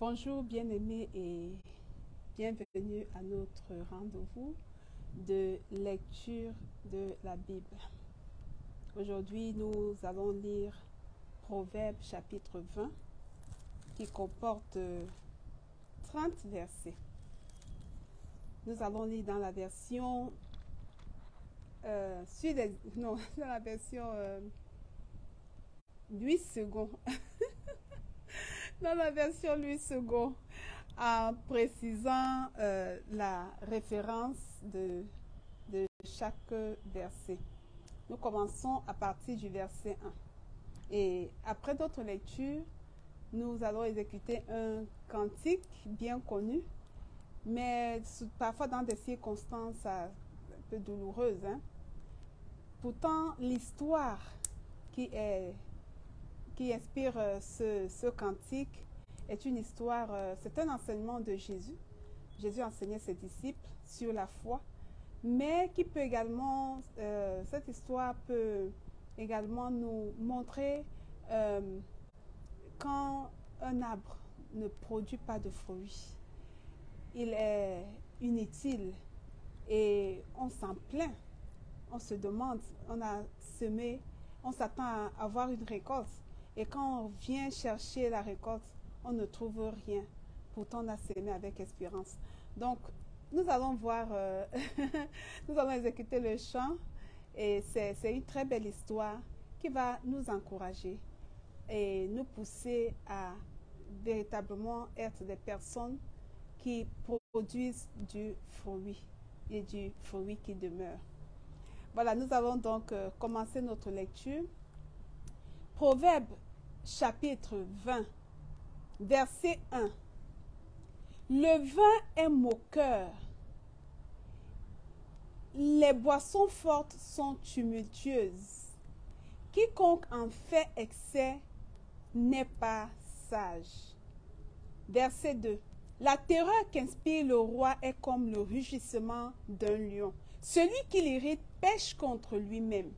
Bonjour bien-aimés et bienvenue à notre rendez-vous de lecture de la Bible. Aujourd'hui, nous allons lire Proverbes chapitre 20 qui comporte 30 versets. Nous allons lire dans la version dans la version 8 secondes. Dans la version 8 secondes, en précisant la référence de chaque verset. Nous commençons à partir du verset 1. Et après notre lecture, nous allons exécuter un cantique bien connu, mais parfois dans des circonstances un peu douloureuses. Pourtant, l'histoire qui inspire ce cantique est une histoire, c'est un enseignement de Jésus. Jésus enseignait ses disciples sur la foi, mais qui peut également, cette histoire peut également nous montrer quand un arbre ne produit pas de fruits, il est inutile et on s'en plaint. On se demande, on a semé, on s'attend à avoir une récolte. Et quand on vient chercher la récolte, on ne trouve rien. Pourtant, on a semé avec espérance. Donc, nous allons voir, nous allons exécuter le chant. Et c'est une très belle histoire qui va nous encourager et nous pousser à véritablement être des personnes qui produisent du fruit et du fruit qui demeure. Voilà, nous allons donc commencer notre lecture. Proverbes chapitre 20, verset 1. Le vin est moqueur. Les boissons fortes sont tumultueuses. Quiconque en fait excès n'est pas sage. Verset 2. La terreur qu'inspire le roi est comme le rugissement d'un lion. Celui qui l'irrite pêche contre lui-même.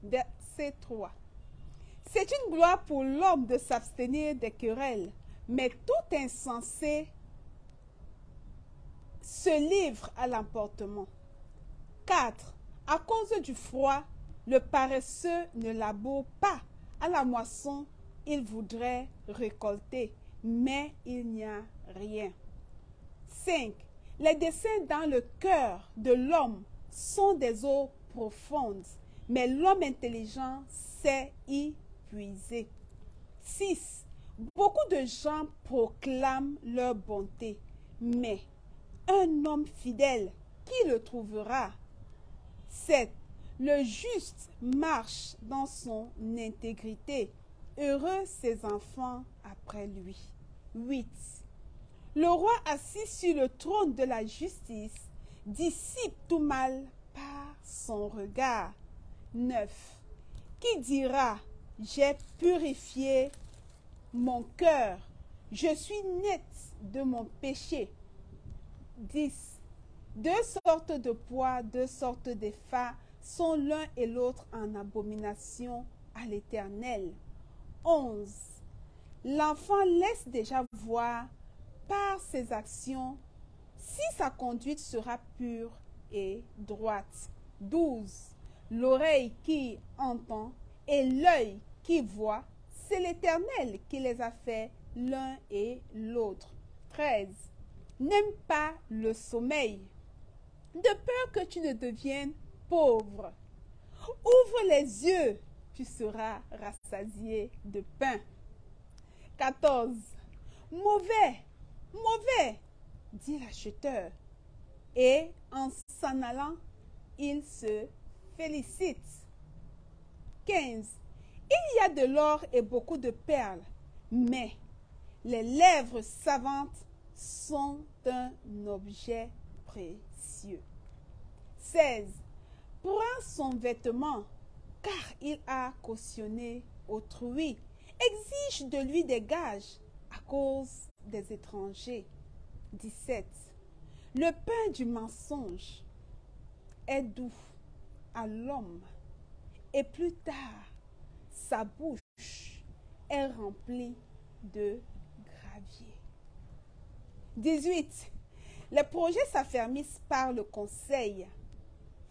Verset 3. C'est une gloire pour l'homme de s'abstenir des querelles, mais tout insensé se livre à l'emportement. 4. À cause du froid, le paresseux ne laboure pas. À la moisson, il voudrait récolter, mais il n'y a rien. 5. Les desseins dans le cœur de l'homme sont des eaux profondes, mais l'homme intelligent sait y puiser. 6. Beaucoup de gens proclament leur bonté, mais un homme fidèle, qui le trouvera? 7. Le juste marche dans son intégrité. Heureux ses enfants après lui. 8. Le roi assis sur le trône de la justice dissipe tout mal par son regard. 9. Qui dira: j'ai purifié mon cœur, je suis net de mon péché. 10. Deux sortes de poids, deux sortes de fards sont l'un et l'autre en abomination à l'Éternel. 11. L'enfant laisse déjà voir par ses actions si sa conduite sera pure et droite. 12. L'oreille qui entend et l'œil qui voit, c'est l'Éternel qui les a fait l'un et l'autre. 13. N'aime pas le sommeil, de peur que tu ne deviennes pauvre. Ouvre les yeux, tu seras rassasié de pain. 14. Mauvais, mauvais, dit l'acheteur, et en s'en allant, il se félicite. 15. Il y a de l'or et beaucoup de perles, mais les lèvres savantes sont un objet précieux. 16. Prends son vêtement, car il a cautionné autrui. Exige de lui des gages à cause des étrangers. 17. Le pain du mensonge est doux à l'homme, et plus tard, sa bouche est remplie de gravier. 18. Les projets s'affermissent par le conseil.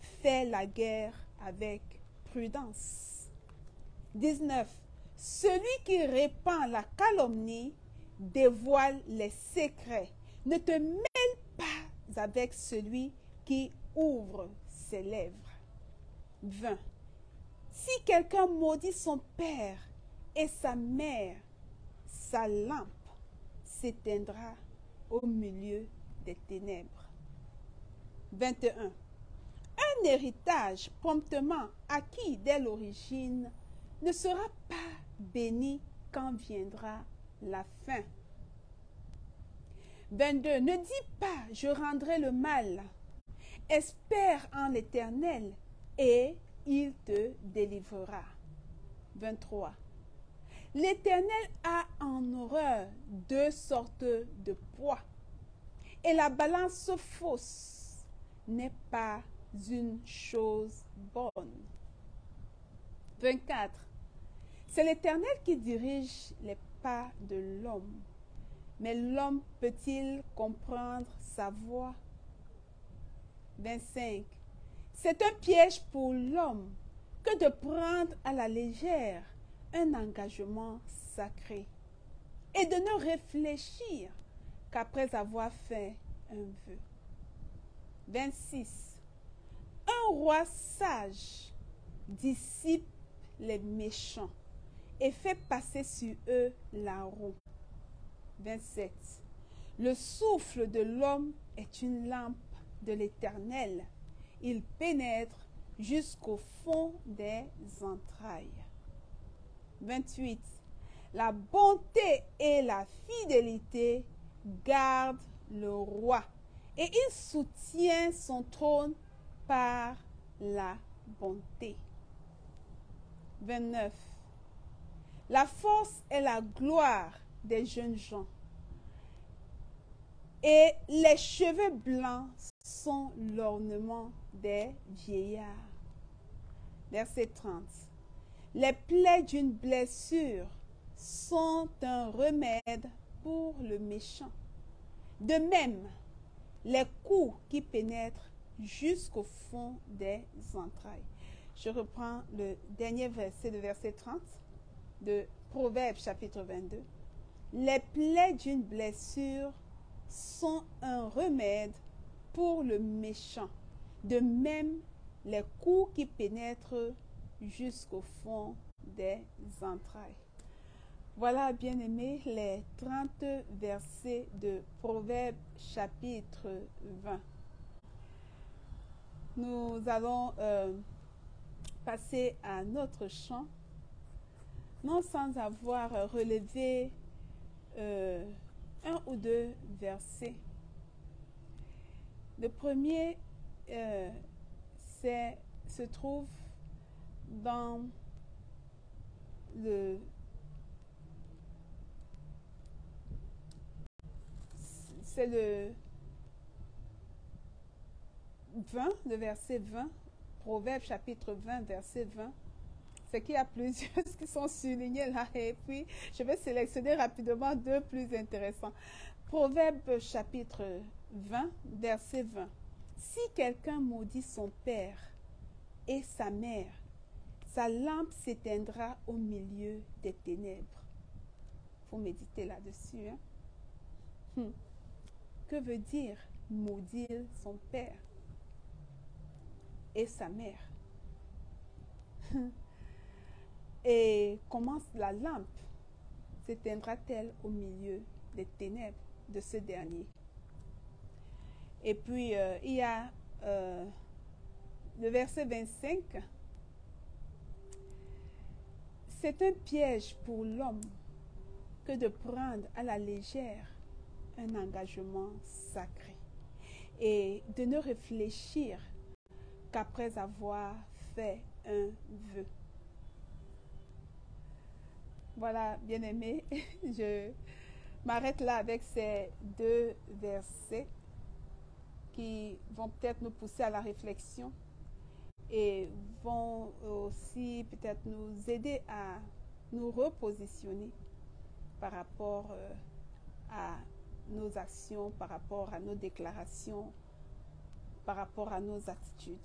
Fais la guerre avec prudence. 19. Celui qui répand la calomnie dévoile les secrets. Ne te mêle pas avec celui qui ouvre ses lèvres. 20. Si quelqu'un maudit son père et sa mère, sa lampe s'éteindra au milieu des ténèbres. 21. Un héritage promptement acquis dès l'origine ne sera pas béni quand viendra la fin. 22. Ne dis pas, je rendrai le mal. Espère en l'Éternel et il te délivrera. 23. L'Éternel a en horreur 2 sortes de poids, et la balance fausse n'est pas une chose bonne. 24. C'est l'Éternel qui dirige les pas de l'homme, mais l'homme peut-il comprendre sa voie? 25. C'est un piège pour l'homme que de prendre à la légère un engagement sacré et de ne réfléchir qu'après avoir fait un vœu. 26. Un roi sage dissipe les méchants et fait passer sur eux la roue. 27. Le souffle de l'homme est une lampe de l'Éternel. Il pénètre jusqu'au fond des entrailles. 28. La bonté et la fidélité gardent le roi et il soutient son trône par la bonté. 29. La force est la gloire des jeunes gens et les cheveux blancs sont l'ornement des vieillards. Verset 30. Les plaies d'une blessure sont un remède pour le méchant. De même, les coups qui pénètrent jusqu'au fond des entrailles. Je reprends le dernier verset de verset 30 de Proverbes chapitre 22. Les plaies d'une blessure sont un remède pour le méchant. De même, les coups qui pénètrent jusqu'au fond des entrailles. Voilà, bien-aimés, les 30 versets de Proverbes chapitre 20. Nous allons passer à notre chant, non sans avoir relevé un ou deux versets. Le premier se trouve dans c'est le 20, le verset 20, Proverbes chapitre 20, verset 20. C'est qu'il y a plusieurs qui sont soulignés là et puis je vais sélectionner rapidement deux plus intéressants. Proverbes chapitre 20, verset 20. Si quelqu'un maudit son père et sa mère, sa lampe s'éteindra au milieu des ténèbres. Il faut méditer là-dessus. Hein? Que veut dire maudire son père et sa mère? Et comment la lampe s'éteindra-t-elle au milieu des ténèbres de ce dernier? Et puis, il y a le verset 25. C'est un piège pour l'homme que de prendre à la légère un engagement sacré et de ne réfléchir qu'après avoir fait un vœu. Voilà, bien-aimés, je m'arrête là avec ces deux versets qui vont peut-être nous pousser à la réflexion et vont aussi peut-être nous aider à nous repositionner par rapport à nos actions, par rapport à nos déclarations, par rapport à nos attitudes.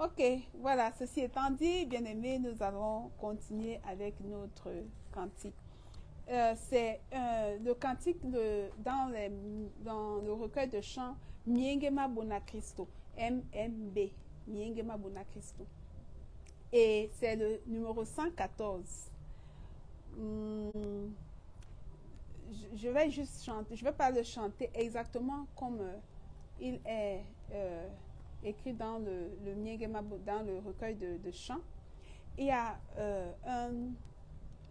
Ok, voilà, ceci étant dit, bien-aimés, nous allons continuer avec notre cantique. C'est le cantique dans le recueil de chants Miengema Bona Christo, MMB, Miengema Bona Christo. Et c'est le numéro 114. Je vais juste chanter, je ne vais pas le chanter exactement comme il est écrit dans le Miengema, dans le recueil de chants. Il y a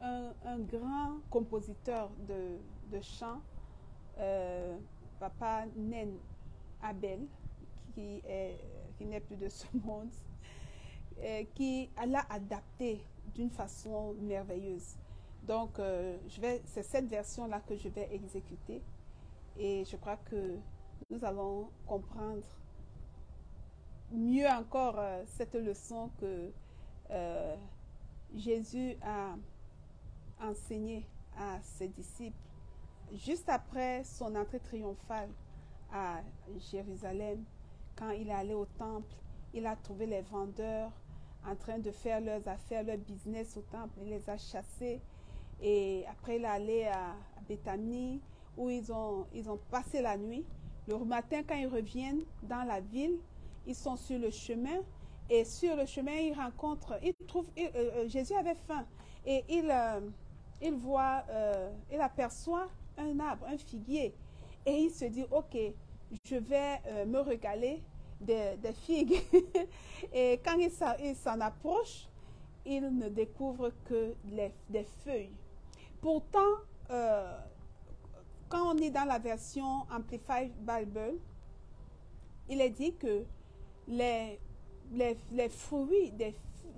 un grand compositeur de chants, Papa Nen Abel, qui n'est plus de ce monde, qui l'a adapté d'une façon merveilleuse. Donc, c'est cette version-là que je vais exécuter. Et je crois que nous allons comprendre mieux encore cette leçon que Jésus a enseignée à ses disciples juste après son entrée triomphale à Jérusalem. Quand il est allé au temple, il a trouvé les vendeurs en train de faire leurs affaires, leur business au temple. Il les a chassés. Et après, il est allé à Béthanie où ils ont passé la nuit. Le matin, quand ils reviennent dans la ville, ils sont sur le chemin. Et sur le chemin, Jésus avait faim. Et il voit, il aperçoit un arbre, un figuier. Et il se dit, ok, je vais me régaler des figues. Et quand il s'en approche, il ne découvre que des feuilles. Pourtant, quand on est dans la version Amplified Bible, il est dit que les fruits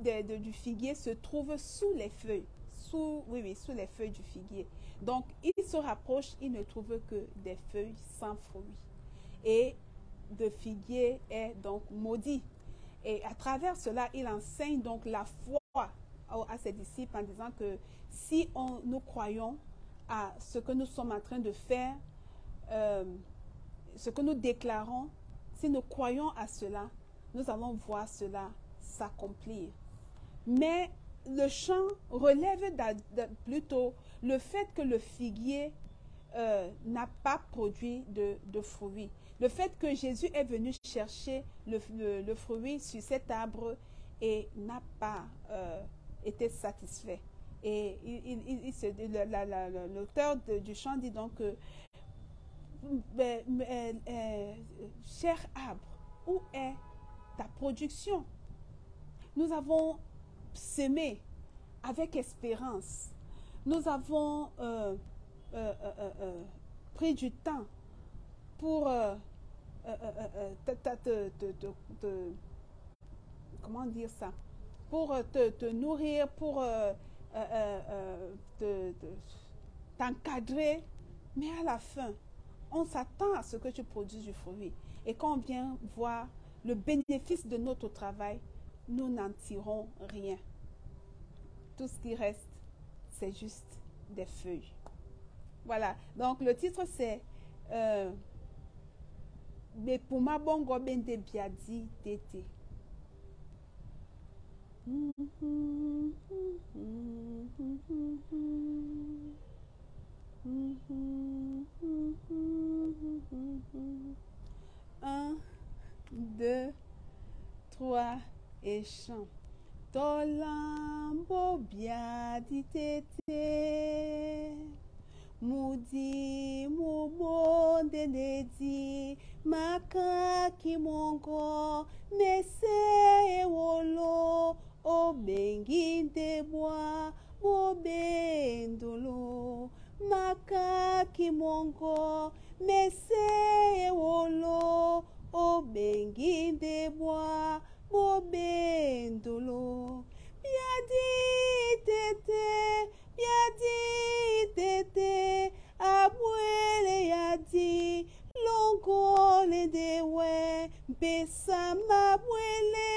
du figuier se trouvent sous les feuilles. Sous les feuilles du figuier. Donc, il se rapproche, il ne trouve que des feuilles sans fruits. Et le figuier est donc maudit. Et à travers cela, il enseigne donc la foi à ses disciples en disant que si nous croyons à ce que nous sommes en train de faire, ce que nous déclarons, si nous croyons à cela, nous allons voir cela s'accomplir. Mais le chant relève plutôt le fait que le figuier n'a pas produit de fruits. Le fait que Jésus est venu chercher le fruit sur cet arbre et n'a pas été satisfait. Et l'auteur du chant dit donc que cher arbre, où est ta production? Nous avons semé avec espérance. Nous avons pris du temps pour comment dire ça? Pour te nourrir, pour t'encadrer. Mais à la fin, on s'attend à ce que tu produises du fruit. Et quand on vient voir le bénéfice de notre travail, nous n'en tirons rien. Tout ce qui reste, c'est juste des feuilles. Voilà. Donc, le titre, c'est Bepuma bongo bende biadi tete. Un, deux, trois et chant. Tolambo biadi tete. Mudi mubonde nedi makaki mongo mese wolo obenginde bwa bobendolo makaki mongo mese wolo obenginde bwa bobendolo biadi tete abuele yadi longole dewe besa mabwele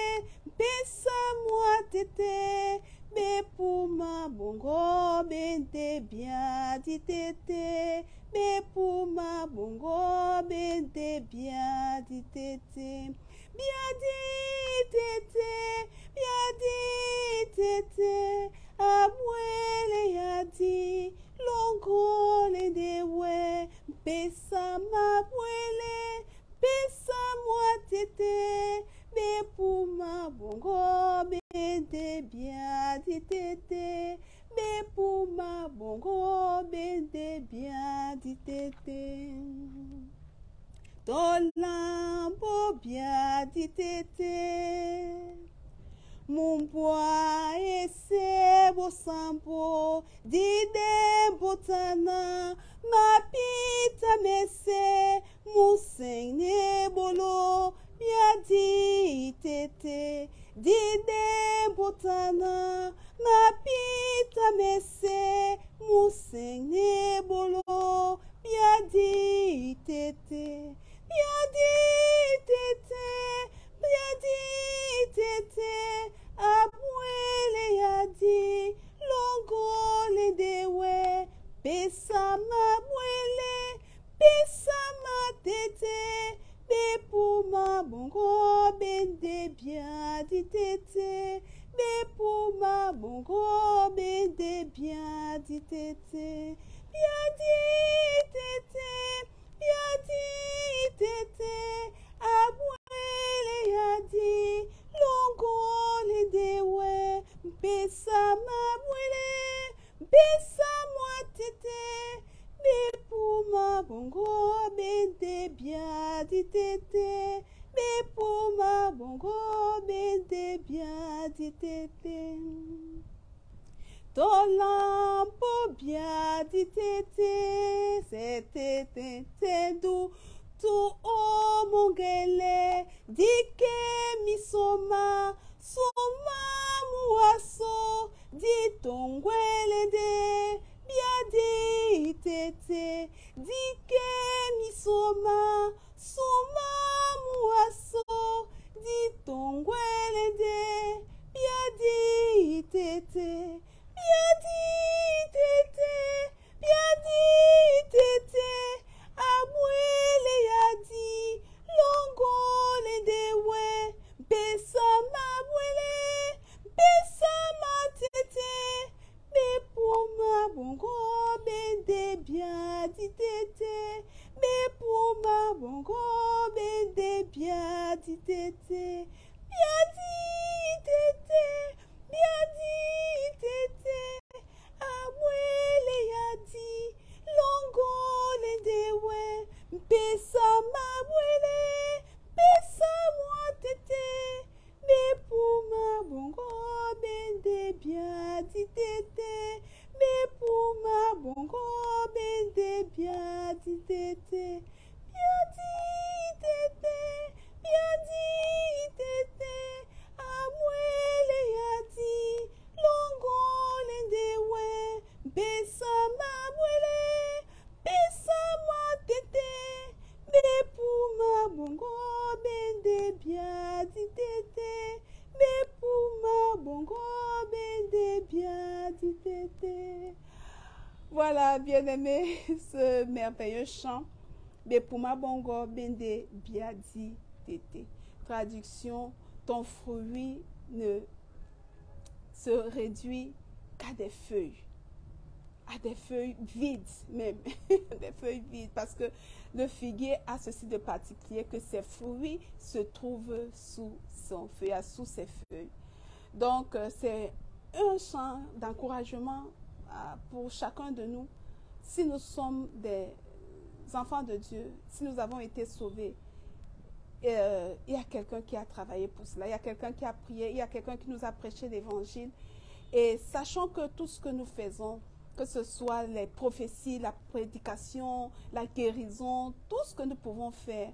besa moi tete bepuma bongo bende bien dit tété. Bepuma bongo bende bien dit tété. Bien dit tété, bien dit tété. Abuele yadi longo le dewe. Pesa mabuele, pesa moi tété. Bepuma bongo bende bien dit tété. Bepuma bongo bende bien dit tété. Tolambo bien dit tété. Mon bois et c'est beau sambo. Dide botana. Ma pita messe. Mon seigne bolo. Bien dit tété. Dide botana. Ma pita messe. Mon seigne bolo. Bien dit tété. Bien dit tété. Bien dit tété. Abuele yadi longo le dewe. Pesa mabuele. Pesa ma tété. Bepuma bongo bende bien dit tété. Bepuma bongo bende bien dit tété. Bien dit tété. Bien dit tété. Abuele yadi longo le dewe. Pesa mabuele. Pesa moi tété. Bepuma bongo bende bien dit tété. Bepuma bongo bende bien dit tété. Tolampo bien dit tété. C'est tété doux. Tu o mongele. Dike misoma. Soma muaso. Di tongwele de. Bien dit tété. Dike misoma. Soma muaso. Di tongwele de. Bien dit tété. Bien dit tété. Bien dit tété. Abuele yadi longo le dewe. Pesa mabuele. Pesa ma tété. Bepuma bongo bende bien dit tété. Bepuma bongo bende bien dit tété. Bien dit tété. Bien dit tété. Abuele yadi longo le dewe. Pesa mabuele. Pesa moi tété. Bepuma bongo bende bien dit tété. Bepuma bongo bende bien dit tété. Bien dit tété. Bien dit tété. Abuele yadi longo le dewe. Pesa mabuele. Pesa moi tété. Bepuma bongo bende bien dit tété. Bepuma bongo bende bien dit tété. Voilà, bien-aimés, ce merveilleux chant. Bepuma bongo bende bien dit tété. Traduction, ton fruit ne se réduit qu'à des feuilles. À des feuilles vides même, des feuilles vides, parce que le figuier a ceci de particulier que ses fruits se trouvent sous son feuillage, sous ses feuilles. Donc c'est un chant d'encouragement pour chacun de nous. Si nous sommes des enfants de Dieu, si nous avons été sauvés, il y a quelqu'un qui a travaillé pour cela, il y a quelqu'un qui a prié, il y a quelqu'un qui nous a prêché l'évangile. Et sachant que tout ce que nous faisons, que ce soit les prophéties, la prédication, la guérison, tout ce que nous pouvons faire,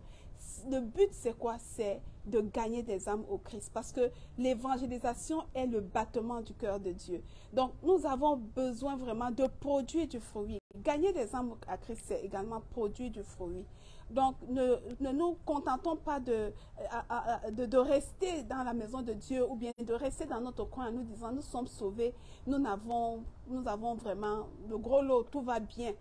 le but c'est quoi? C'est de gagner des âmes au Christ, parce que l'évangélisation est le battement du cœur de Dieu. Donc nous avons besoin vraiment de produire du fruit. Gagner des âmes à Christ, c'est également produire du fruit. Donc, ne nous contentons pas de rester dans la maison de Dieu ou bien de rester dans notre coin en nous disant, nous sommes sauvés, nous avons vraiment le gros lot, tout va bien.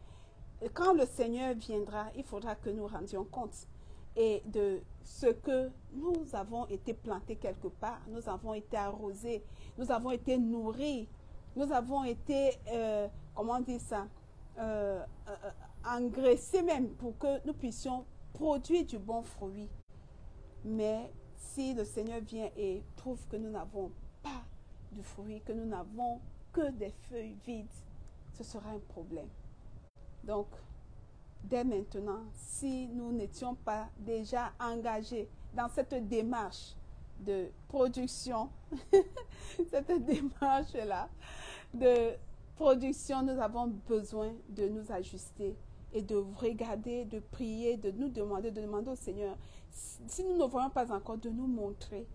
Et quand le Seigneur viendra, il faudra que nous rendions compte et de ce que nous avons été plantés quelque part, nous avons été arrosés, nous avons été nourris, nous avons été, comment on dit ça, engraissés même pour que nous puissions produire du bon fruit. Mais si le Seigneur vient et trouve que nous n'avons pas de fruit, que nous n'avons que des feuilles vides, ce sera un problème. Donc, dès maintenant, si nous n'étions pas déjà engagés dans cette démarche de production, cette démarche-là de production, nous avons besoin de nous ajuster et de regarder, de prier, de nous demander, de demander au Seigneur, si nous ne voyons pas encore, de nous montrer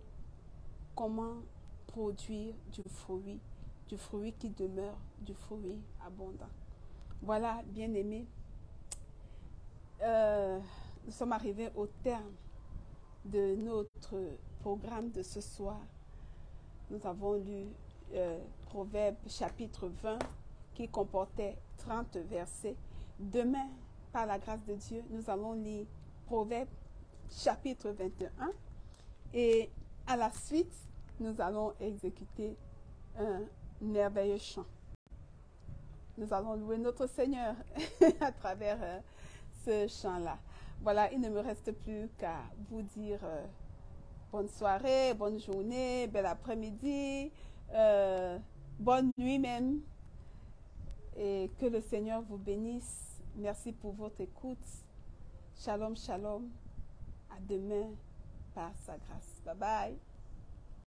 comment produire du fruit qui demeure, du fruit abondant. Voilà, bien-aimés, nous sommes arrivés au terme de notre programme de ce soir. Nous avons lu Proverbes chapitre 20 qui comportait 30 versets. Demain, par la grâce de Dieu, nous allons lire Proverbes chapitre 21 et à la suite, nous allons exécuter un merveilleux chant. Nous allons louer notre Seigneur à travers ce chant-là. Voilà, il ne me reste plus qu'à vous dire bonne soirée, bonne journée, bel après-midi, bonne nuit même. Et que le Seigneur vous bénisse. Merci pour votre écoute. Shalom, shalom. À demain par sa grâce. Bye bye.